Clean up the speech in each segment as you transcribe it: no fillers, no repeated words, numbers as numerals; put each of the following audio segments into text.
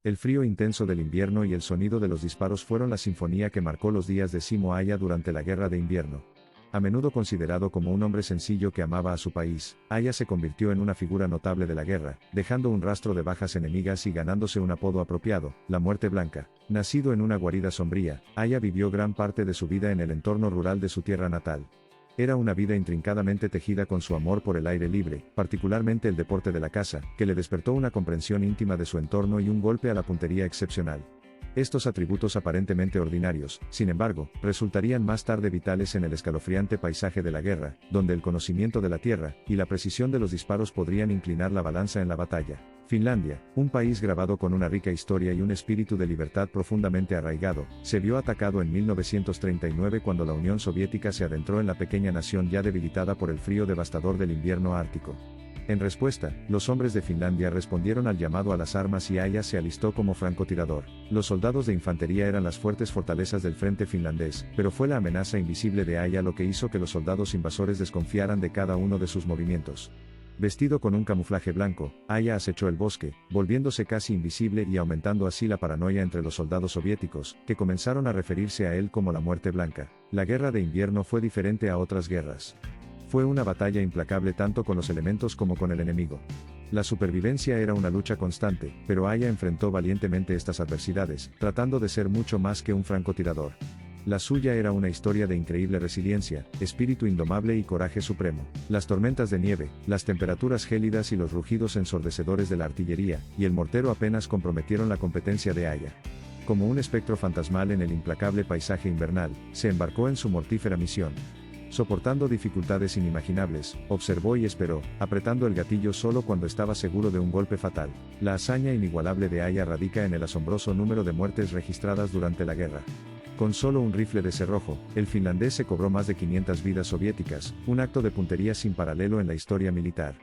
El frío intenso del invierno y el sonido de los disparos fueron la sinfonía que marcó los días de Simo Aya durante la Guerra de Invierno. A menudo considerado como un hombre sencillo que amaba a su país, Aya se convirtió en una figura notable de la guerra, dejando un rastro de bajas enemigas y ganándose un apodo apropiado, la Muerte Blanca. Nacido en una guarida sombría, Aya vivió gran parte de su vida en el entorno rural de su tierra natal. Era una vida intrincadamente tejida con su amor por el aire libre, particularmente el deporte de la caza, que le despertó una comprensión íntima de su entorno y un golpe a la puntería excepcional. Estos atributos aparentemente ordinarios, sin embargo, resultarían más tarde vitales en el escalofriante paisaje de la guerra, donde el conocimiento de la tierra y la precisión de los disparos podrían inclinar la balanza en la batalla. Finlandia, un país grabado con una rica historia y un espíritu de libertad profundamente arraigado, se vio atacado en 1939 cuando la Unión Soviética se adentró en la pequeña nación ya debilitada por el frío devastador del invierno ártico. En respuesta, los hombres de Finlandia respondieron al llamado a las armas y Aya se alistó como francotirador. Los soldados de infantería eran las fuertes fortalezas del frente finlandés, pero fue la amenaza invisible de Aya lo que hizo que los soldados invasores desconfiaran de cada uno de sus movimientos. Vestido con un camuflaje blanco, Aya acechó el bosque, volviéndose casi invisible y aumentando así la paranoia entre los soldados soviéticos, que comenzaron a referirse a él como la Muerte Blanca. La Guerra de Invierno fue diferente a otras guerras. Fue una batalla implacable tanto con los elementos como con el enemigo. La supervivencia era una lucha constante, pero Aya enfrentó valientemente estas adversidades, tratando de ser mucho más que un francotirador. La suya era una historia de increíble resiliencia, espíritu indomable y coraje supremo. Las tormentas de nieve, las temperaturas gélidas y los rugidos ensordecedores de la artillería y el mortero apenas comprometieron la competencia de Aya. Como un espectro fantasmal en el implacable paisaje invernal, se embarcó en su mortífera misión. Soportando dificultades inimaginables, observó y esperó, apretando el gatillo solo cuando estaba seguro de un golpe fatal. La hazaña inigualable de Aya radica en el asombroso número de muertes registradas durante la guerra. Con solo un rifle de cerrojo, el finlandés se cobró más de 500 vidas soviéticas, un acto de puntería sin paralelo en la historia militar.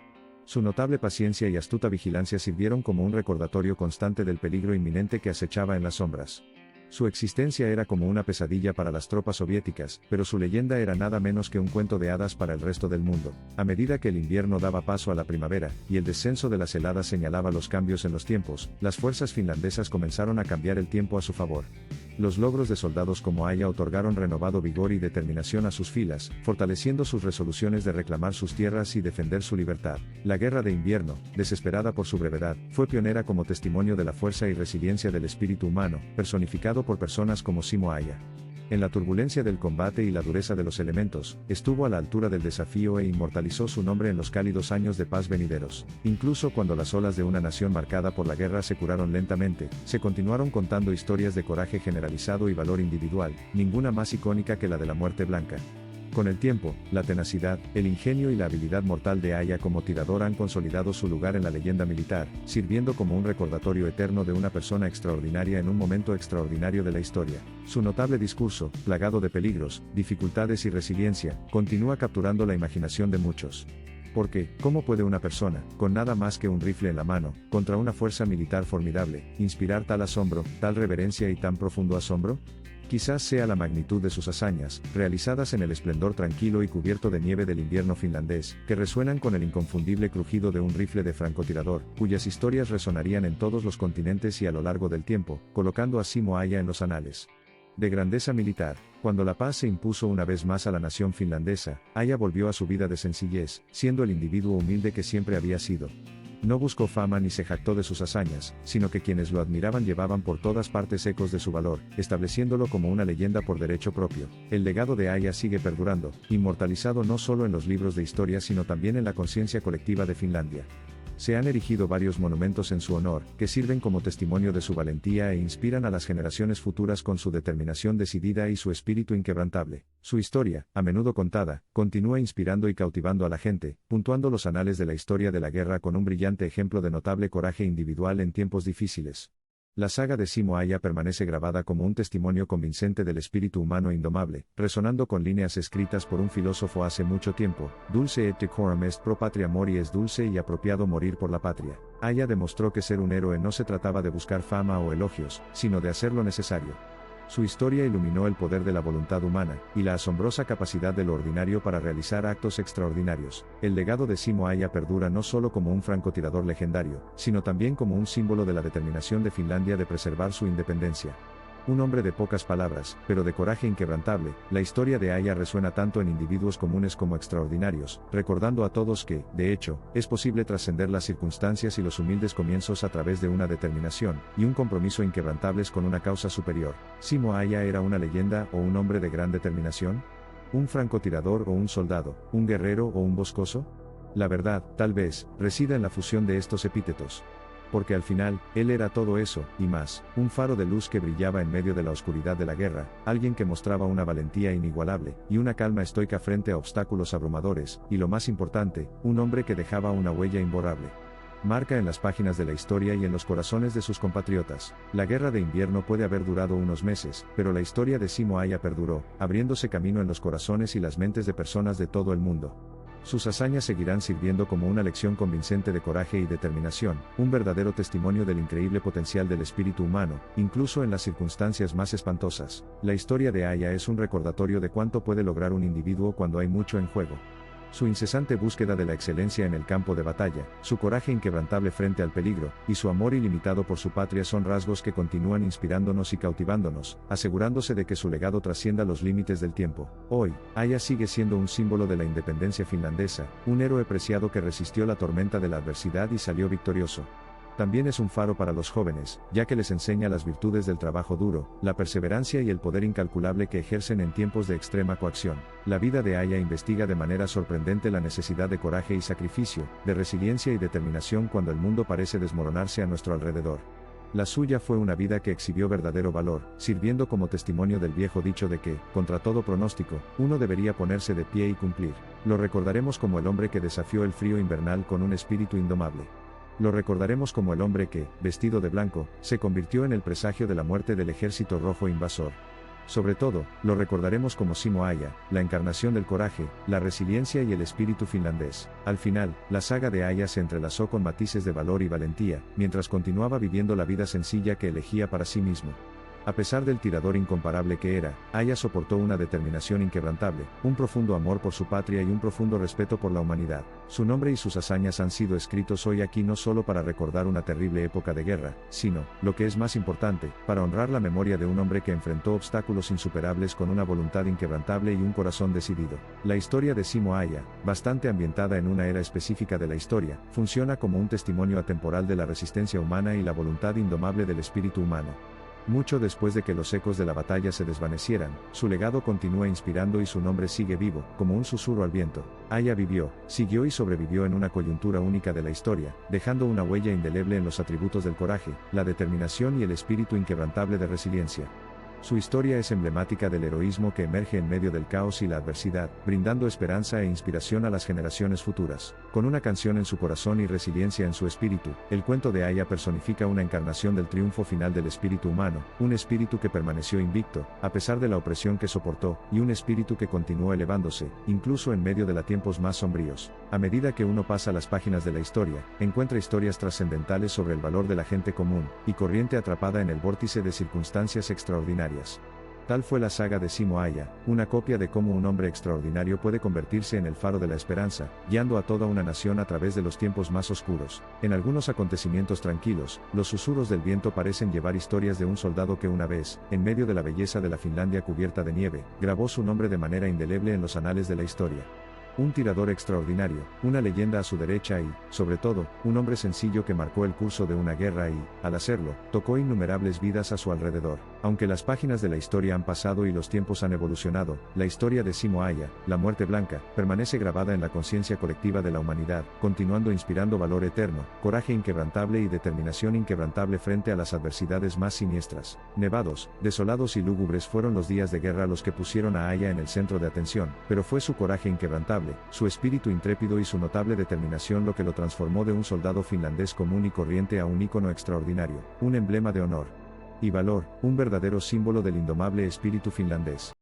Su notable paciencia y astuta vigilancia sirvieron como un recordatorio constante del peligro inminente que acechaba en las sombras. Su existencia era como una pesadilla para las tropas soviéticas, pero su leyenda era nada menos que un cuento de hadas para el resto del mundo. A medida que el invierno daba paso a la primavera, y el descenso de las heladas señalaba los cambios en los tiempos, las fuerzas finlandesas comenzaron a cambiar el tiempo a su favor. Los logros de soldados como Aya otorgaron renovado vigor y determinación a sus filas, fortaleciendo sus resoluciones de reclamar sus tierras y defender su libertad. La Guerra de Invierno, desesperada por su brevedad, fue pionera como testimonio de la fuerza y resiliencia del espíritu humano, personificado por personas como Simo Aya. En la turbulencia del combate y la dureza de los elementos, estuvo a la altura del desafío e inmortalizó su nombre en los cálidos años de paz venideros. Incluso cuando las olas de una nación marcada por la guerra se curaron lentamente, se continuaron contando historias de coraje generalizado y valor individual, ninguna más icónica que la de la Muerte Blanca. Con el tiempo, la tenacidad, el ingenio y la habilidad mortal de Aya como tirador han consolidado su lugar en la leyenda militar, sirviendo como un recordatorio eterno de una persona extraordinaria en un momento extraordinario de la historia. Su notable discurso, plagado de peligros, dificultades y resiliencia, continúa capturando la imaginación de muchos. Porque, ¿cómo puede una persona, con nada más que un rifle en la mano, contra una fuerza militar formidable, inspirar tal asombro, tal reverencia y tan profundo asombro? Quizás sea la magnitud de sus hazañas, realizadas en el esplendor tranquilo y cubierto de nieve del invierno finlandés, que resuenan con el inconfundible crujido de un rifle de francotirador, cuyas historias resonarían en todos los continentes y a lo largo del tiempo, colocando a Simo Aya en los anales de grandeza militar. Cuando la paz se impuso una vez más a la nación finlandesa, Aya volvió a su vida de sencillez, siendo el individuo humilde que siempre había sido. No buscó fama ni se jactó de sus hazañas, sino que quienes lo admiraban llevaban por todas partes ecos de su valor, estableciéndolo como una leyenda por derecho propio. El legado de Aya sigue perdurando, inmortalizado no solo en los libros de historia sino también en la conciencia colectiva de Finlandia. Se han erigido varios monumentos en su honor, que sirven como testimonio de su valentía e inspiran a las generaciones futuras con su determinación decidida y su espíritu inquebrantable. Su historia, a menudo contada, continúa inspirando y cautivando a la gente, puntuando los anales de la historia de la guerra con un brillante ejemplo de notable coraje individual en tiempos difíciles. La saga de Simo Aya permanece grabada como un testimonio convincente del espíritu humano indomable, resonando con líneas escritas por un filósofo hace mucho tiempo: dulce et decorum est pro patria mori, es dulce y apropiado morir por la patria. Aya demostró que ser un héroe no se trataba de buscar fama o elogios, sino de hacer lo necesario. Su historia iluminó el poder de la voluntad humana, y la asombrosa capacidad de lo ordinario para realizar actos extraordinarios. El legado de Simo Häyhä perdura no solo como un francotirador legendario, sino también como un símbolo de la determinación de Finlandia de preservar su independencia. Un hombre de pocas palabras, pero de coraje inquebrantable, la historia de Häyhä resuena tanto en individuos comunes como extraordinarios, recordando a todos que, de hecho, es posible trascender las circunstancias y los humildes comienzos a través de una determinación y un compromiso inquebrantables con una causa superior. ¿Simo Häyhä era una leyenda o un hombre de gran determinación? ¿Un francotirador o un soldado? ¿Un guerrero o un boscoso? La verdad, tal vez, reside en la fusión de estos epítetos. Porque al final, él era todo eso, y más, un faro de luz que brillaba en medio de la oscuridad de la guerra, alguien que mostraba una valentía inigualable, y una calma estoica frente a obstáculos abrumadores, y lo más importante, un hombre que dejaba una huella imborrable. Marca en las páginas de la historia y en los corazones de sus compatriotas. La guerra de invierno puede haber durado unos meses, pero la historia de Simo Häyhä perduró, abriéndose camino en los corazones y las mentes de personas de todo el mundo. Sus hazañas seguirán sirviendo como una lección convincente de coraje y determinación, un verdadero testimonio del increíble potencial del espíritu humano, incluso en las circunstancias más espantosas. La historia de Häyhä es un recordatorio de cuánto puede lograr un individuo cuando hay mucho en juego. Su incesante búsqueda de la excelencia en el campo de batalla, su coraje inquebrantable frente al peligro, y su amor ilimitado por su patria son rasgos que continúan inspirándonos y cautivándonos, asegurándose de que su legado trascienda los límites del tiempo. Hoy, Häyhä sigue siendo un símbolo de la independencia finlandesa, un héroe preciado que resistió la tormenta de la adversidad y salió victorioso. También es un faro para los jóvenes, ya que les enseña las virtudes del trabajo duro, la perseverancia y el poder incalculable que ejercen en tiempos de extrema coacción. La vida de Häyhä investiga de manera sorprendente la necesidad de coraje y sacrificio, de resiliencia y determinación cuando el mundo parece desmoronarse a nuestro alrededor. La suya fue una vida que exhibió verdadero valor, sirviendo como testimonio del viejo dicho de que, contra todo pronóstico, uno debería ponerse de pie y cumplir. Lo recordaremos como el hombre que desafió el frío invernal con un espíritu indomable. Lo recordaremos como el hombre que, vestido de blanco, se convirtió en el presagio de la muerte del ejército rojo invasor. Sobre todo, lo recordaremos como Simo Häyhä, la encarnación del coraje, la resiliencia y el espíritu finlandés. Al final, la saga de Häyhä se entrelazó con matices de valor y valentía, mientras continuaba viviendo la vida sencilla que elegía para sí mismo. A pesar del tirador incomparable que era, Häyhä soportó una determinación inquebrantable, un profundo amor por su patria y un profundo respeto por la humanidad. Su nombre y sus hazañas han sido escritos hoy aquí no solo para recordar una terrible época de guerra, sino, lo que es más importante, para honrar la memoria de un hombre que enfrentó obstáculos insuperables con una voluntad inquebrantable y un corazón decidido. La historia de Simo Häyhä, bastante ambientada en una era específica de la historia, funciona como un testimonio atemporal de la resistencia humana y la voluntad indomable del espíritu humano. Mucho después de que los ecos de la batalla se desvanecieran, su legado continúa inspirando y su nombre sigue vivo, como un susurro al viento. Häyhä vivió, siguió y sobrevivió en una coyuntura única de la historia, dejando una huella indeleble en los atributos del coraje, la determinación y el espíritu inquebrantable de resiliencia. Su historia es emblemática del heroísmo que emerge en medio del caos y la adversidad, brindando esperanza e inspiración a las generaciones futuras. Con una canción en su corazón y resiliencia en su espíritu, el cuento de Häyhä personifica una encarnación del triunfo final del espíritu humano, un espíritu que permaneció invicto, a pesar de la opresión que soportó, y un espíritu que continuó elevándose, incluso en medio de los tiempos más sombríos. A medida que uno pasa las páginas de la historia, encuentra historias trascendentales sobre el valor de la gente común y corriente atrapada en el vórtice de circunstancias extraordinarias. Tal fue la saga de Simo Häyhä, una copia de cómo un hombre extraordinario puede convertirse en el faro de la esperanza, guiando a toda una nación a través de los tiempos más oscuros. En algunos acontecimientos tranquilos, los susurros del viento parecen llevar historias de un soldado que una vez, en medio de la belleza de la Finlandia cubierta de nieve, grabó su nombre de manera indeleble en los anales de la historia. Un tirador extraordinario, una leyenda a su derecha y, sobre todo, un hombre sencillo que marcó el curso de una guerra y, al hacerlo, tocó innumerables vidas a su alrededor. Aunque las páginas de la historia han pasado y los tiempos han evolucionado, la historia de Simo Häyhä, la muerte blanca, permanece grabada en la conciencia colectiva de la humanidad, continuando inspirando valor eterno, coraje inquebrantable y determinación inquebrantable frente a las adversidades más siniestras. Nevados, desolados y lúgubres fueron los días de guerra los que pusieron a Häyhä en el centro de atención, pero fue su coraje inquebrantable, su espíritu intrépido y su notable determinación lo que lo transformó de un soldado finlandés común y corriente a un ícono extraordinario, un emblema de honor y valor, un verdadero símbolo del indomable espíritu finlandés.